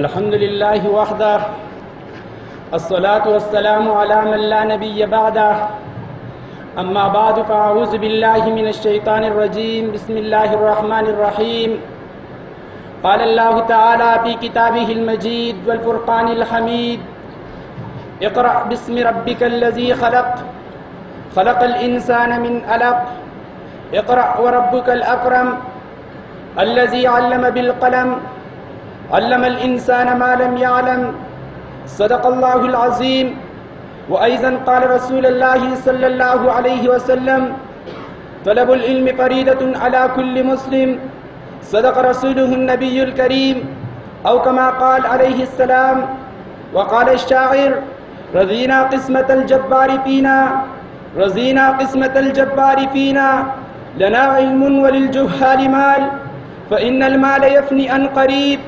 الحمد لله وحده، الصلاة والسلام على من لا نبي بعده. أما بعد، فأعوذ بالله من الشيطان الرجيم. بسم الله الرحمن الرحيم. قال الله تعالى في كتابه المجيد والفرقان الحميد: اقرأ باسم ربك الذي خلق، خلق الإنسان من علق، اقرأ وربك الأكرم الذي علم بالقلم، علم الإنسان ما لم يعلم. صدق الله العظيم. وأيضا قال رسول الله صلى الله عليه وسلم: طلب العلم فريضة على كل مسلم. صدق رسوله النبي الكريم، أو كما قال عليه السلام. وقال الشاعر: رضينا قسمة الجبار فينا، رضينا قسمة الجبار فينا، لنا علم وللجهال مال، فإن المال يفني عن قريب،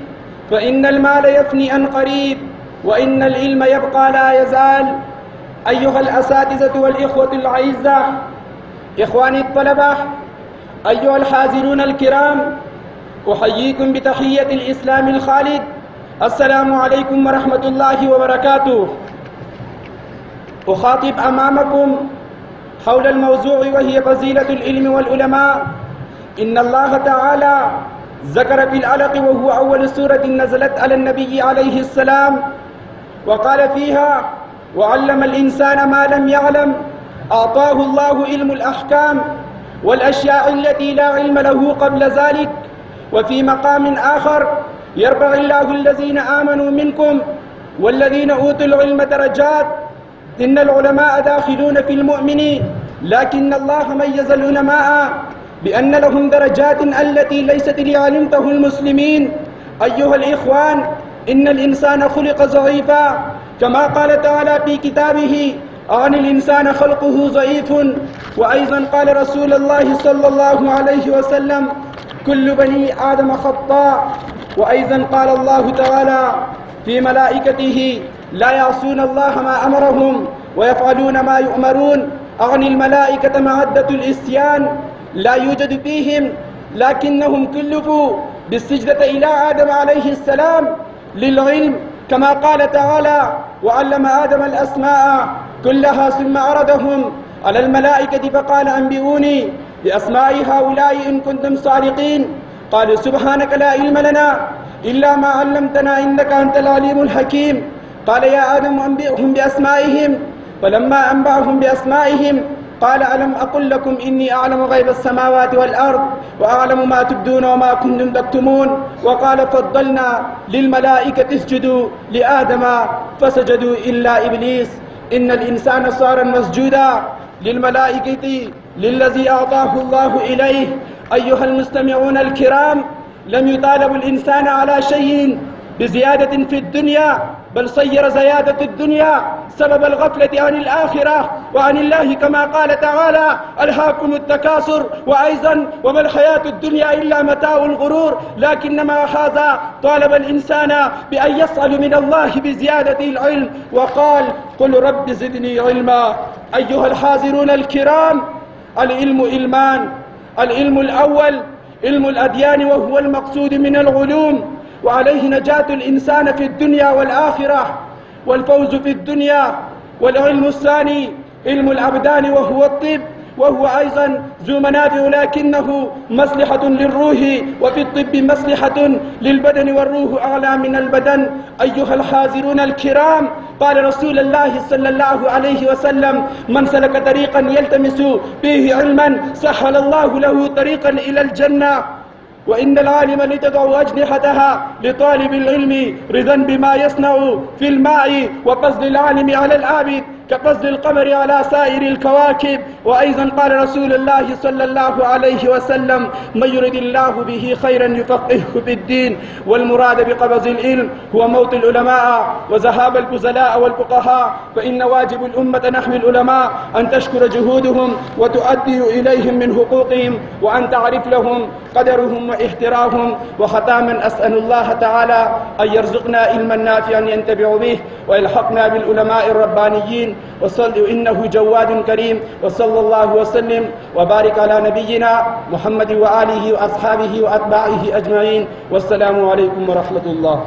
فإن المال يفني عن قريب، وإن العلم يبقى لا يزال. أيها الأساتذة والإخوة الأعزة، إخواني الطلبة، أيها الحاضرون الكرام، أحييكم بتحية الإسلام الخالد. السلام عليكم ورحمة الله وبركاته. أخاطب أمامكم حول الموضوع وهي فضيلة العلم والعلماء. إن الله تعالى ذكر في العلق، وهو أول سورة نزلت على النبي عليه السلام، وقال فيها: وعلم الإنسان ما لم يعلم، أعطاه الله علم الأحكام والأشياء التي لا علم له قبل ذلك. وفي مقام آخر: يرفع الله الذين آمنوا منكم والذين أوتوا العلم درجات. إن العلماء داخلون في المؤمنين، لكن الله ميز العلماء بأن لهم درجات التي ليست لعلمته المسلمين. أيها الإخوان، إن الإنسان خلق ضعيفا، كما قال تعالى في كتابه: أن الإنسان خلقه ضعيف. وأيضا قال رسول الله صلى الله عليه وسلم: كل بني آدم خطاء. وأيضا قال الله تعالى في ملائكته: لا يعصون الله ما أمرهم ويفعلون ما يؤمرون. أعني الملائكة معدة الإسيان، لا يوجد فيهم، لكنهم كلفوا بالسجدة إلى آدم عليه السلام للعلم، كما قال تعالى: وعلم آدم الأسماء كلها ثم عرضهم على الملائكة فقال: أنبئوني بأسماء هؤلاء إن كنتم صادقين. قالوا: سبحانك لا علم لنا إلا ما علمتنا إنك أنت العليم الحكيم. قال: يا آدم أنبئهم بأسمائهم. فلما أنبأهم بأسمائهم قال: ألم أقل لكم إني أعلم غيب السماوات والأرض وأعلم ما تبدون وما كنتم تكتمون. وقال: فضلنا للملائكة اسجدوا لآدم فسجدوا إلا إبليس. إن الإنسان صار مسجودا للملائكة للذي أعطاه الله إليه. أيها المستمعون الكرام، لم يطالب الإنسان على شيء بزيادة في الدنيا، بل صير زيادة الدنيا سبب الغفلة عن الآخرة وعن الله، كما قال تعالى: ألهاكم التكاثر. وأيضا: وما الحياة الدنيا إلا متاع الغرور. لكنما هذا طالب الإنسان بأن يسأل من الله بزيادة العلم، وقال: قل رب زدني علما. أيها الحاضرون الكرام، العلم علمان. العلم الأول علم الأديان، وهو المقصود من العلوم، وعليه نجاة الإنسان في الدنيا والآخرة والفوز في الدنيا. والعلم الثاني علم الأبدان، وهو الطب، وهو أيضا ذو منافع، لكنه مصلحة للروح، وفي الطب مصلحة للبدن، والروح أعلى من البدن. أيها الحاضرون الكرام، قال رسول الله صلى الله عليه وسلم: من سلك طريقا يلتمس فيه علما سهل الله له طريقا إلى الجنة. وإن العالم لتضع أجنحتها لطالب العلم رضا بما يصنع في الماء، وفضل العالم على العابد كفضل القمر على سائر الكواكب. وأيضا قال رسول الله صلى الله عليه وسلم: من يرد الله به خيرا يفقهه في الدين. والمراد بقبض العلم هو موت العلماء وذهاب الفضلاء والفقهاء. فإن واجب الأمة نحو العلماء أن تشكر جهودهم وتؤدي إليهم من حقوقهم، وأن تعرف لهم قدرهم واحترامهم. وختاما أسأل الله تعالى أن يرزقنا علما نافعا ينتفع به، ويلحقنا بالعلماء الربانيين. إنه جواد كريم. وصلى الله وسلم وبارك على نبينا محمد وآله وأصحابه وأتباعه أجمعين. والسلام عليكم ورحمة الله.